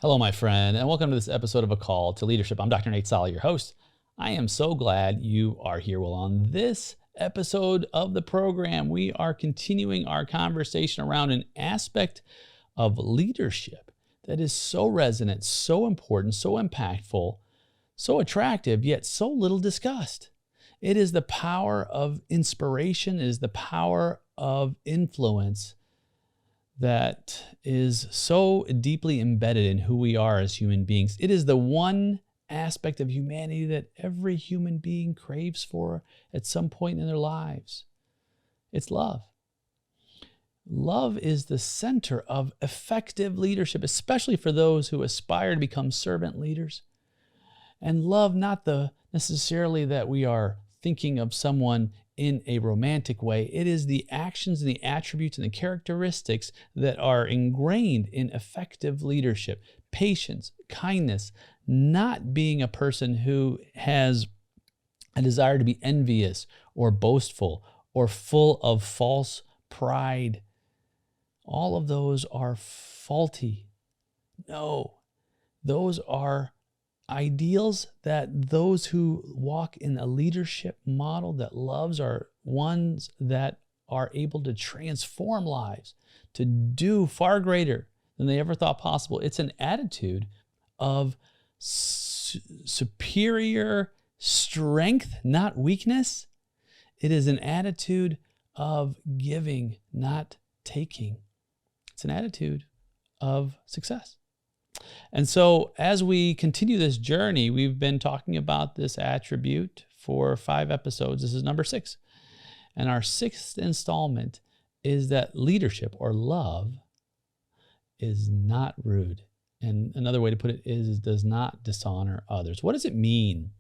Hello, my friend, and welcome to this episode of A Call to Leadership. I'm Dr. Nate Salah, your host. I am so glad you are here. Well, on this episode of the program, we are continuing our conversation around an aspect of leadership that is so resonant, so important, so impactful, so attractive, yet so little discussed. It is the power of inspiration, it is the power of influence that is so deeply embedded in who we are as human beings. It is the one aspect of humanity that every human being craves for at some point in their lives. It's love. Love is the center of effective leadership, especially for those who aspire to become servant leaders. And love, not necessarily that we are thinking of someone in a romantic way. It is the actions and the attributes and the characteristics that are ingrained in effective leadership. Patience, kindness, not being a person who has a desire to be envious or boastful or full of false pride. All of those are faulty. No, those are ideals that those who walk in a leadership model that loves are ones that are able to transform lives, to do far greater than they ever thought possible. It's an attitude of superior strength, not weakness. It is an attitude of giving, not taking. It's an attitude of success. And so as we continue this journey, we've been talking about this attribute for 5 episodes. This is number 6. And our 6th installment is that leadership or love is not rude. And another way to put it is does not dishonor others. What does it mean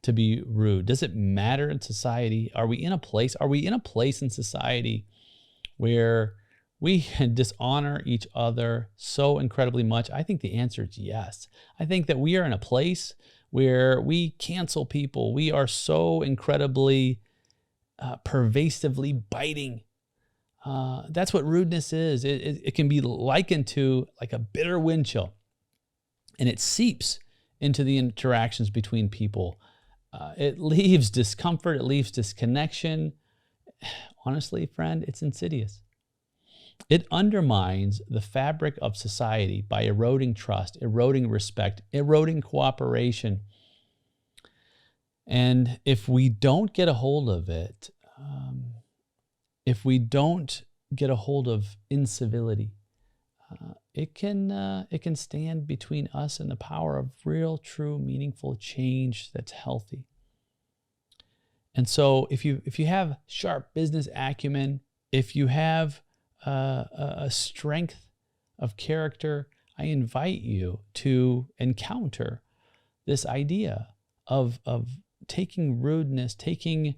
to be rude? Does it matter in society? Are we in a place in society where we dishonor each other so incredibly much? I think the answer is yes. I think that we are in a place where we cancel people. We are so incredibly pervasively biting. That's what rudeness is. It can be likened to like a bitter wind chill, and it seeps into the interactions between people. It leaves discomfort. It leaves disconnection. Honestly, friend, it's insidious. It undermines the fabric of society by eroding trust, eroding respect, eroding cooperation. And if we don't get a hold of it, if we don't get a hold of incivility, it can stand between us and the power of real, true, meaningful change that's healthy. And so if you have sharp business acumen, if you have a strength of character, I invite you to encounter this idea of taking rudeness, taking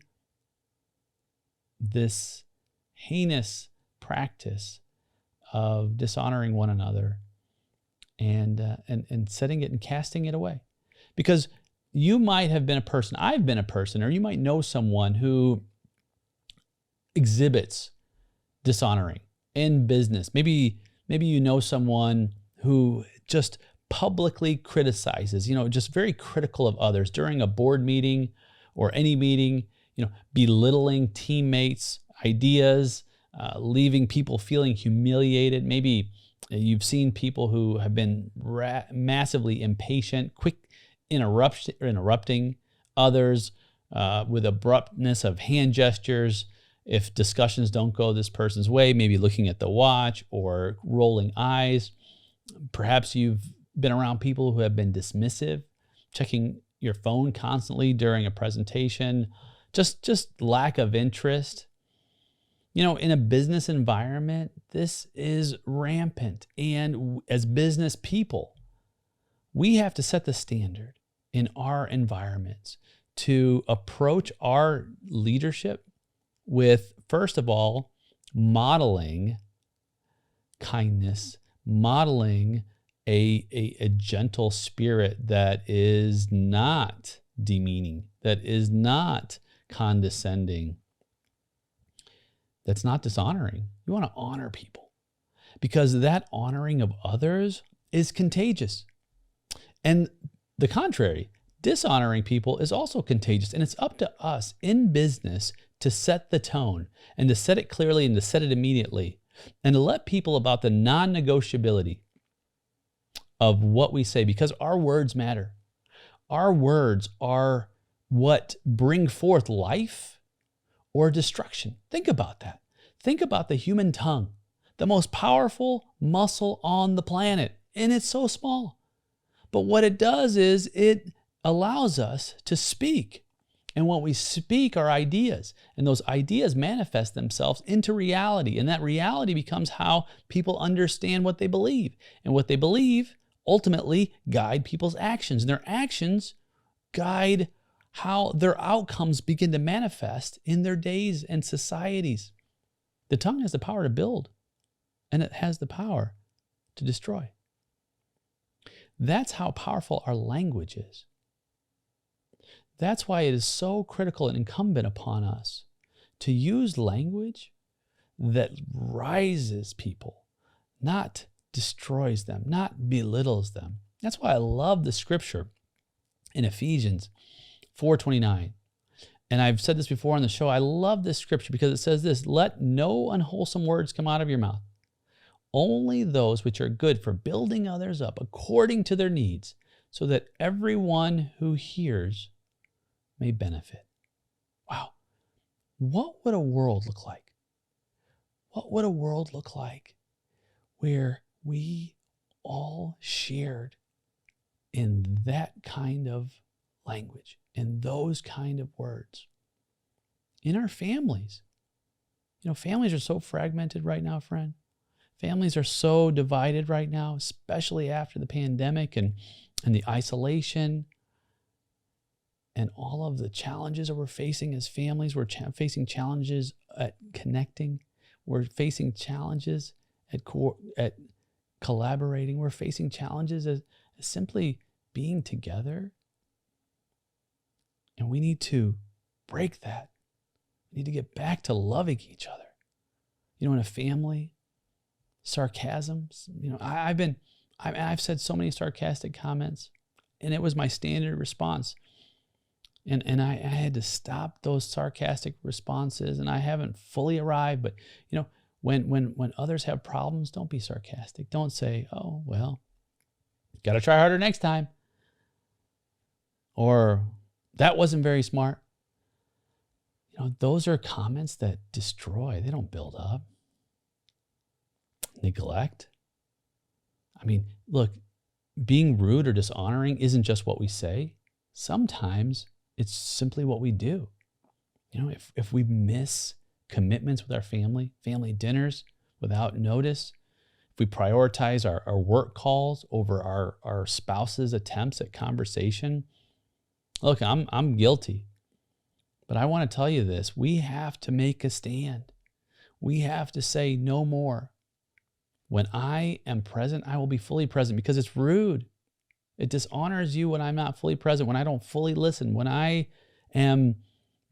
this heinous practice of dishonoring one another and setting it and casting it away. Because you might have been a person, I've been a person, or you might know someone who exhibits dishonoring in business. Maybe you know someone who just publicly criticizes, just very critical of others during a board meeting or any meeting, belittling teammates' ideas, leaving people feeling humiliated. Maybe you've seen people who have been massively impatient, quick interrupting others with abruptness of hand gestures. If discussions don't go this person's way, maybe looking at the watch or rolling eyes. Perhaps you've been around people who have been dismissive, checking your phone constantly during a presentation, just lack of interest. In a business environment, this is rampant. And as business people, we have to set the standard in our environments to approach our leadership with, first of all, modeling kindness, modeling a gentle spirit that is not demeaning, that is not condescending, that's not dishonoring. You want to honor people because that honoring of others is contagious. And the contrary, dishonoring people is also contagious. And it's up to us in business to set the tone and to set it clearly and to set it immediately and to let people about the non-negotiability of what we say, because our words matter. Our words are what bring forth life or destruction. Think about that. Think about the human tongue, the most powerful muscle on the planet, and it's so small. But what it does is it allows us to speak. And when we speak are ideas, and those ideas manifest themselves into reality, and that reality becomes how people understand what they believe. And what they believe ultimately guide people's actions, and their actions guide how their outcomes begin to manifest in their days and societies. The tongue has the power to build, and it has the power to destroy. That's how powerful our language is. That's why it is so critical and incumbent upon us to use language that rises people, not destroys them, not belittles them. That's why I love the scripture in Ephesians 4:29. And I've said this before on the show. I love this scripture because it says this: let no unwholesome words come out of your mouth, only those which are good for building others up according to their needs, so that everyone who hears may benefit. Wow. What would a world look like? What would a world look like where we all shared in that kind of language, in those kind of words? In our families. You know, families are so fragmented right now, friend. Families are so divided right now, especially after the pandemic and the isolation and all of the challenges that we're facing as families. We're facing challenges at connecting. We're facing challenges at collaborating. We're facing challenges as simply being together. And we need to break that. We need to get back to loving each other. You know, in a family, sarcasm. You know, I've said so many sarcastic comments, and it was my standard response. And I had to stop those sarcastic responses, and I haven't fully arrived. But you know, when others have problems, don't be sarcastic. Don't say, "Oh, well, got to try harder next time," or "That wasn't very smart." You know, those are comments that destroy. They don't build up. Neglect. I mean, look, being rude or dishonoring isn't just what we say. Sometimes it's simply what we do. You know, if we miss commitments with our family dinners without notice, if we prioritize our work calls over our spouse's attempts at conversation. Look, I'm guilty, but I want to tell you this. We have to make a stand. We have to say no more. When I am present, I will be fully present, because it's rude. It dishonors you when I'm not fully present, when I don't fully listen, when I am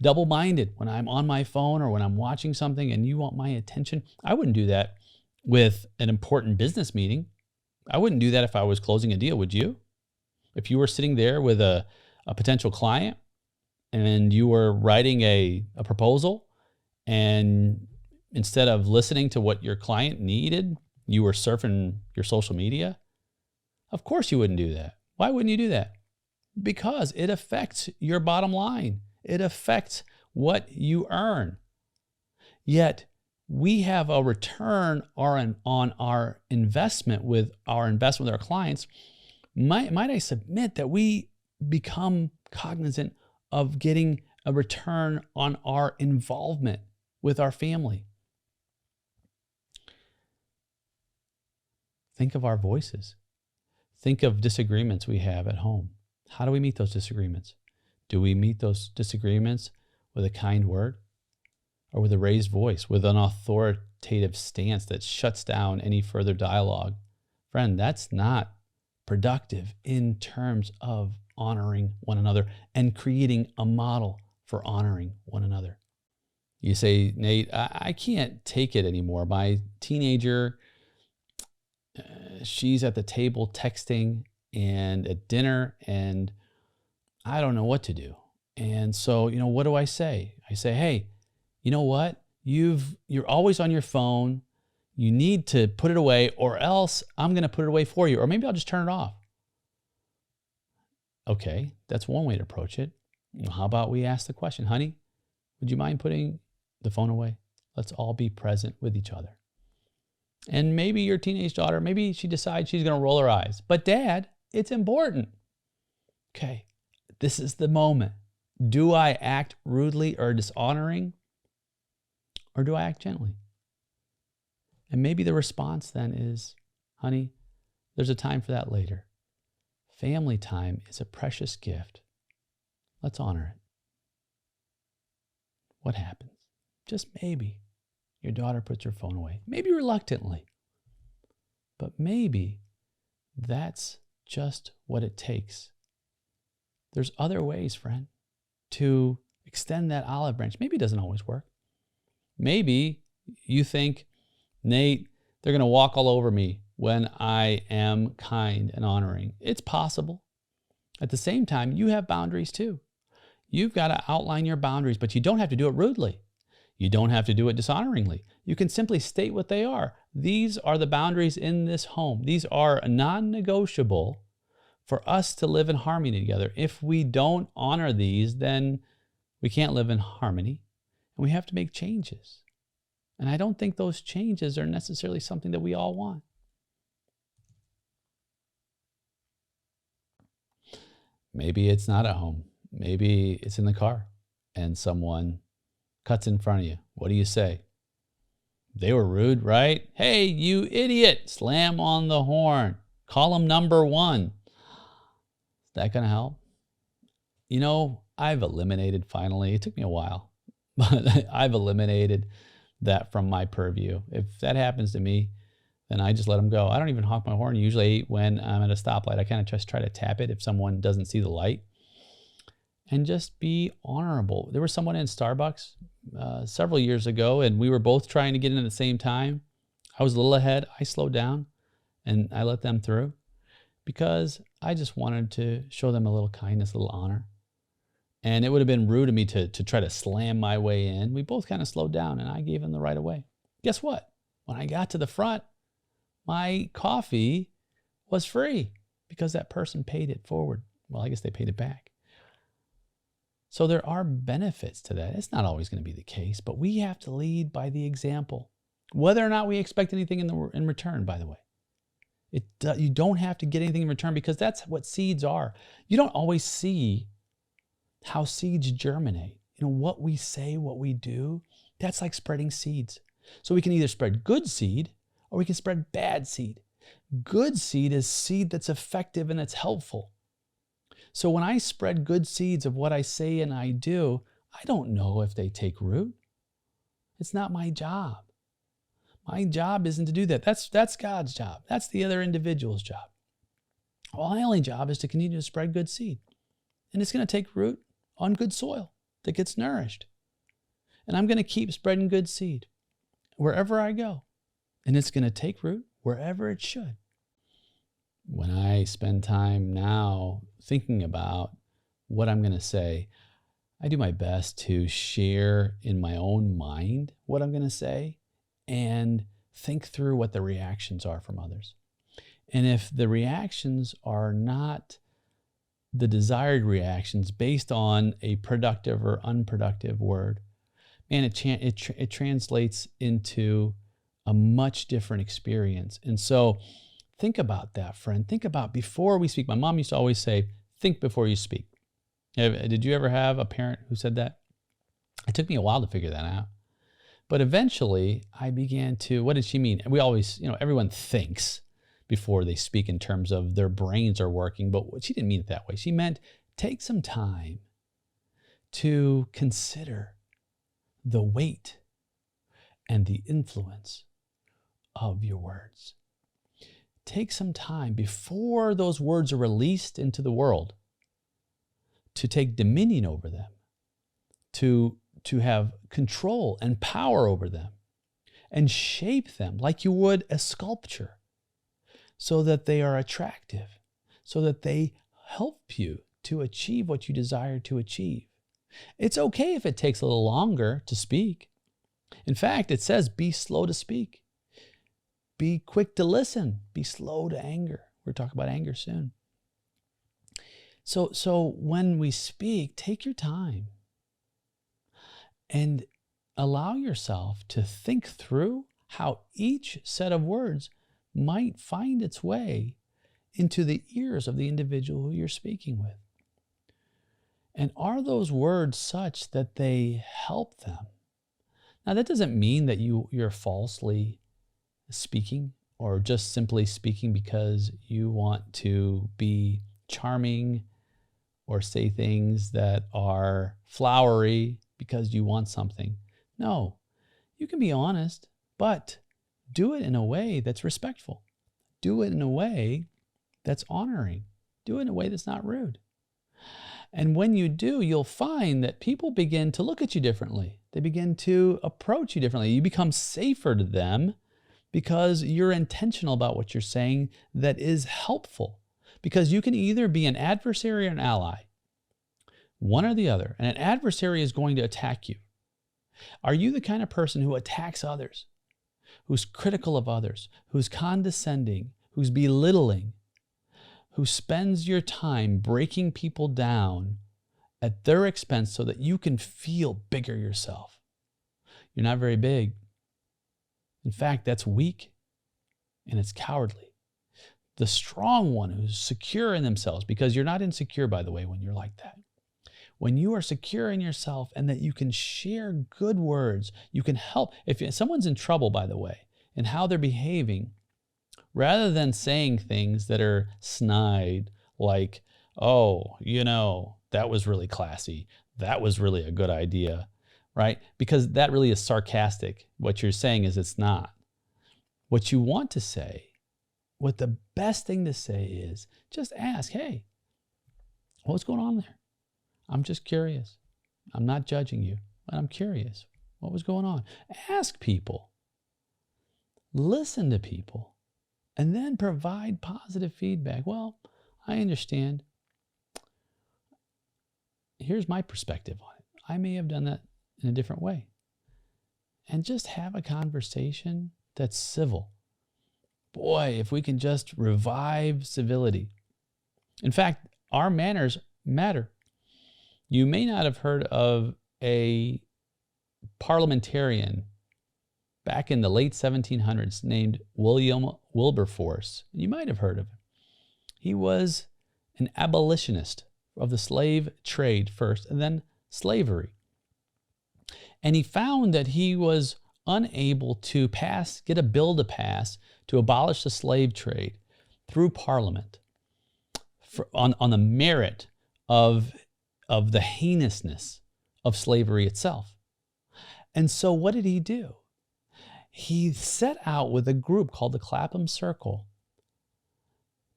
double-minded, when I'm on my phone or when I'm watching something and you want my attention. I wouldn't do that with an important business meeting. I wouldn't do that if I was closing a deal, would you? If you were sitting there with a potential client and you were writing a proposal, and instead of listening to what your client needed, you were surfing your social media, of course you wouldn't do that. Why wouldn't you do that? Because it affects your bottom line. It affects what you earn. Yet we have a return on our investment with our clients. Might I submit that we become cognizant of getting a return on our involvement with our family? Think of our voices. Think of disagreements we have at home. How do we meet those disagreements? Do we meet those disagreements with a kind word, or with a raised voice, with an authoritative stance that shuts down any further dialogue? Friend, that's not productive in terms of honoring one another and creating a model for honoring one another. You say, Nate, I can't take it anymore. My teenager she's at the table texting and at dinner, and I don't know what to do. And so, what do I say? I say, hey, you know what? You're always on your phone. You need to put it away, or else I'm going to put it away for you. Or maybe I'll just turn it off. Okay, that's one way to approach it. Well, how about we ask the question, honey, would you mind putting the phone away? Let's all be present with each other. And maybe your teenage daughter, maybe she decides she's going to roll her eyes. But Dad, it's important. Okay, this is the moment. Do I act rudely or dishonoring? Or do I act gently? And maybe the response then is, honey, there's a time for that later. Family time is a precious gift. Let's honor it. What happens? Just maybe your daughter puts her phone away, maybe reluctantly, but maybe that's just what it takes. There's other ways, friend, to extend that olive branch. Maybe it doesn't always work. Maybe you think, Nate, they're going to walk all over me when I am kind and honoring. It's possible. At the same time, you have boundaries too. You've got to outline your boundaries, but you don't have to do it rudely. You don't have to do it dishonoringly. You can simply state what they are. These are the boundaries in this home. These are non-negotiable for us to live in harmony together. If we don't honor these, then we can't live in harmony, and we have to make changes. And I don't think those changes are necessarily something that we all want. Maybe it's not at home. Maybe it's in the car and someone cuts in front of you. What do you say? They were rude, right? Hey, you idiot. Slam on the horn. Call them number one. Is that going to help? I've eliminated finally. It took me a while, but I've eliminated that from my purview. If that happens to me, then I just let them go. I don't even honk my horn. Usually when I'm at a stoplight, I kind of just try to tap it if someone doesn't see the light. And just be honorable. There was someone in Starbucks several years ago, and we were both trying to get in at the same time. I was a little ahead. I slowed down, and I let them through because I just wanted to show them a little kindness, a little honor. And it would have been rude of me to try to slam my way in. We both kind of slowed down, and I gave them the right of way. Guess what? When I got to the front, my coffee was free because that person paid it forward. Well, I guess they paid it back. So there are benefits to that. It's not always going to be the case, but we have to lead by the example, whether or not we expect anything in return, by the way. You don't have to get anything in return because that's what seeds are. You don't always see how seeds germinate. What we say, what we do, that's like spreading seeds. So we can either spread good seed or we can spread bad seed. Good seed is seed that's effective and it's helpful. So when I spread good seeds of what I say and I do, I don't know if they take root. It's not my job. My job isn't to do that. That's God's job. That's the other individual's job. Well, my only job is to continue to spread good seed. And it's going to take root on good soil that gets nourished. And I'm going to keep spreading good seed wherever I go. And it's going to take root wherever it should. When I spend time now thinking about what I'm going to say, I do my best to share in my own mind what I'm going to say and think through what the reactions are from others. And if the reactions are not the desired reactions based on a productive or unproductive word, man, it translates into a much different experience. And so think about that, friend. Think about before we speak. My mom used to always say, think before you speak. Did you ever have a parent who said that? It took me a while to figure that out. But eventually I began to, what did she mean? We always, everyone thinks before they speak in terms of their brains are working, but she didn't mean it that way. She meant take some time to consider the weight and the influence of your words. Take some time before those words are released into the world to take dominion over them, to have control and power over them, and shape them like you would a sculpture. so that they are attractive, so that they help you to achieve what you desire to achieve. It's okay if it takes a little longer to speak. In fact, it says be slow to speak. Be quick to listen. Be slow to anger. We're talking about anger soon. So when we speak, take your time and allow yourself to think through how each set of words might find its way into the ears of the individual who you're speaking with. And are those words such that they help them? Now, that doesn't mean that you're falsely speaking or just simply speaking because you want to be charming or say things that are flowery because you want something. No, you can be honest, but do it in a way that's respectful. Do it in a way that's honoring. Do it in a way that's not rude. And when you do, you'll find that people begin to look at you differently. They begin to approach you differently. You become safer to them because you're intentional about what you're saying that is helpful. Because you can either be an adversary or an ally, one or the other. And an adversary is going to attack you. Are you the kind of person who attacks others, who's critical of others, who's condescending, who's belittling, who spends your time breaking people down at their expense so that you can feel bigger yourself? You're not very big. In fact, that's weak and it's cowardly. The strong one who's secure in themselves, because you're not insecure, by the way, when you're like that. When you are secure in yourself and that you can share good words, you can help. If someone's in trouble, by the way, and how they're behaving, rather than saying things that are snide, like, oh, that was really classy. That was really a good idea, right? Because that really is sarcastic. What you're saying is it's not. What you want to say, what the best thing to say is just ask, hey, what's going on there? I'm just curious. I'm not judging you, but I'm curious. What was going on? Ask people. Listen to people. And then provide positive feedback. Well, I understand. Here's my perspective on it. I may have done that in a different way. And just have a conversation that's civil. Boy, if we can just revive civility. In fact, our manners matter. You may not have heard of a parliamentarian back in the late 1700s named William Wilberforce. You might have heard of him. He was an abolitionist of the slave trade first, and then slavery. And he found that he was unable to get a bill to pass to abolish the slave trade through Parliament on the merit of the heinousness of slavery itself. And so what did he do? He set out with a group called the Clapham Circle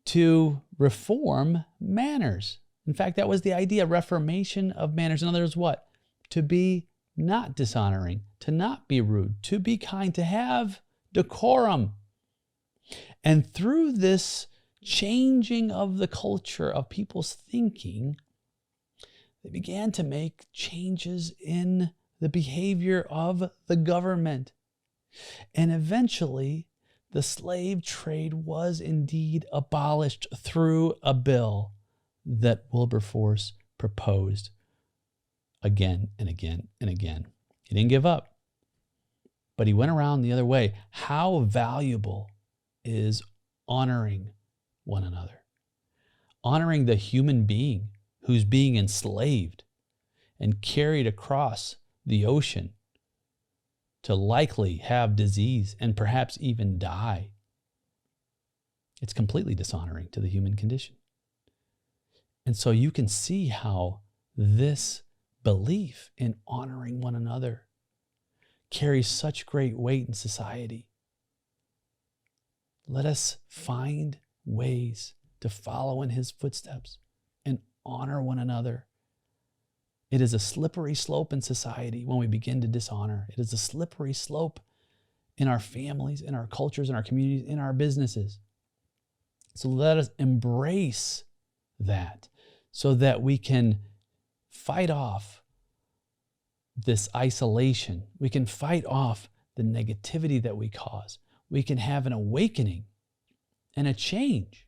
to reform manners. In fact, that was the idea, reformation of manners. In other words, what? To be not dishonoring, to not be rude, to be kind, to have decorum. And through this changing of the culture of people's thinking, they began to make changes in the behavior of the government. And eventually, the slave trade was indeed abolished through a bill that Wilberforce proposed again and again and again. He didn't give up, but he went around the other way. How valuable is honoring one another? Honoring the human being who's being enslaved and carried across the ocean to likely have disease and perhaps even die. It's completely dishonoring to the human condition. And so you can see how this belief in honoring one another carries such great weight in society. Let us find ways to follow in his footsteps and honor one another. It is a slippery slope in society when we begin to dishonor. It is a slippery slope in our families, in our cultures, in our communities, in our businesses. So let us embrace that so that we can fight off this isolation. We can fight off the negativity that we cause. We can have an awakening and a change.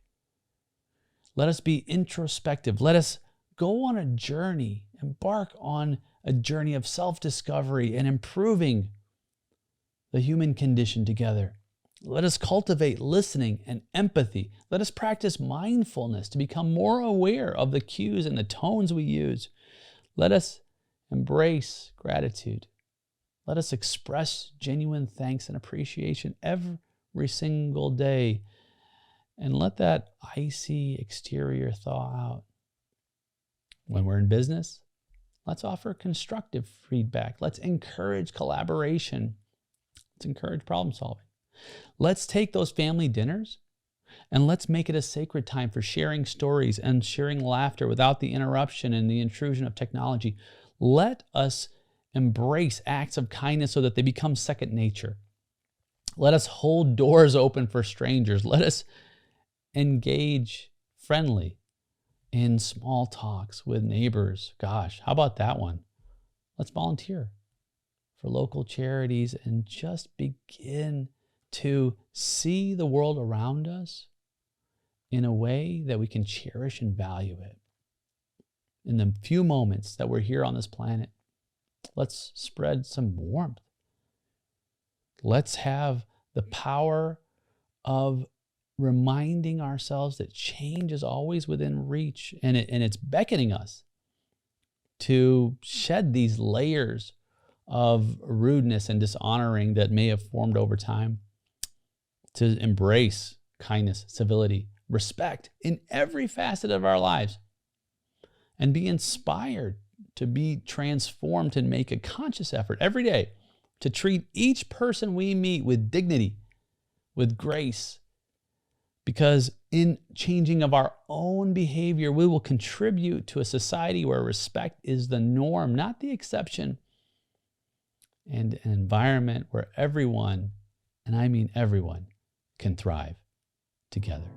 Let us be introspective. Let us go on a journey, embark on a journey of self-discovery and improving the human condition together. Let us cultivate listening and empathy. Let us practice mindfulness to become more aware of the cues and the tones we use. Let us embrace gratitude. Let us express genuine thanks and appreciation every single day. And let that icy exterior thaw out. When we're in business, let's offer constructive feedback. Let's encourage collaboration. Let's encourage problem solving. Let's take those family dinners and let's make it a sacred time for sharing stories and sharing laughter without the interruption and the intrusion of technology. Let us embrace acts of kindness so that they become second nature. Let us hold doors open for strangers. Let us engage friendly in small talks with neighbors. Gosh, how about that one? Let's volunteer for local charities and just begin to see the world around us in a way that we can cherish and value it. In the few moments that we're here on this planet, let's spread some warmth. Let's have the power of reminding ourselves that change is always within reach, and it's beckoning us to shed these layers of rudeness and dishonoring that may have formed over time, to embrace kindness, civility, respect in every facet of our lives, and be inspired to be transformed and make a conscious effort every day to treat each person we meet with dignity, with grace, because in changing of our own behavior, we will contribute to a society where respect is the norm, not the exception, and an environment where everyone, and I mean everyone, can thrive together.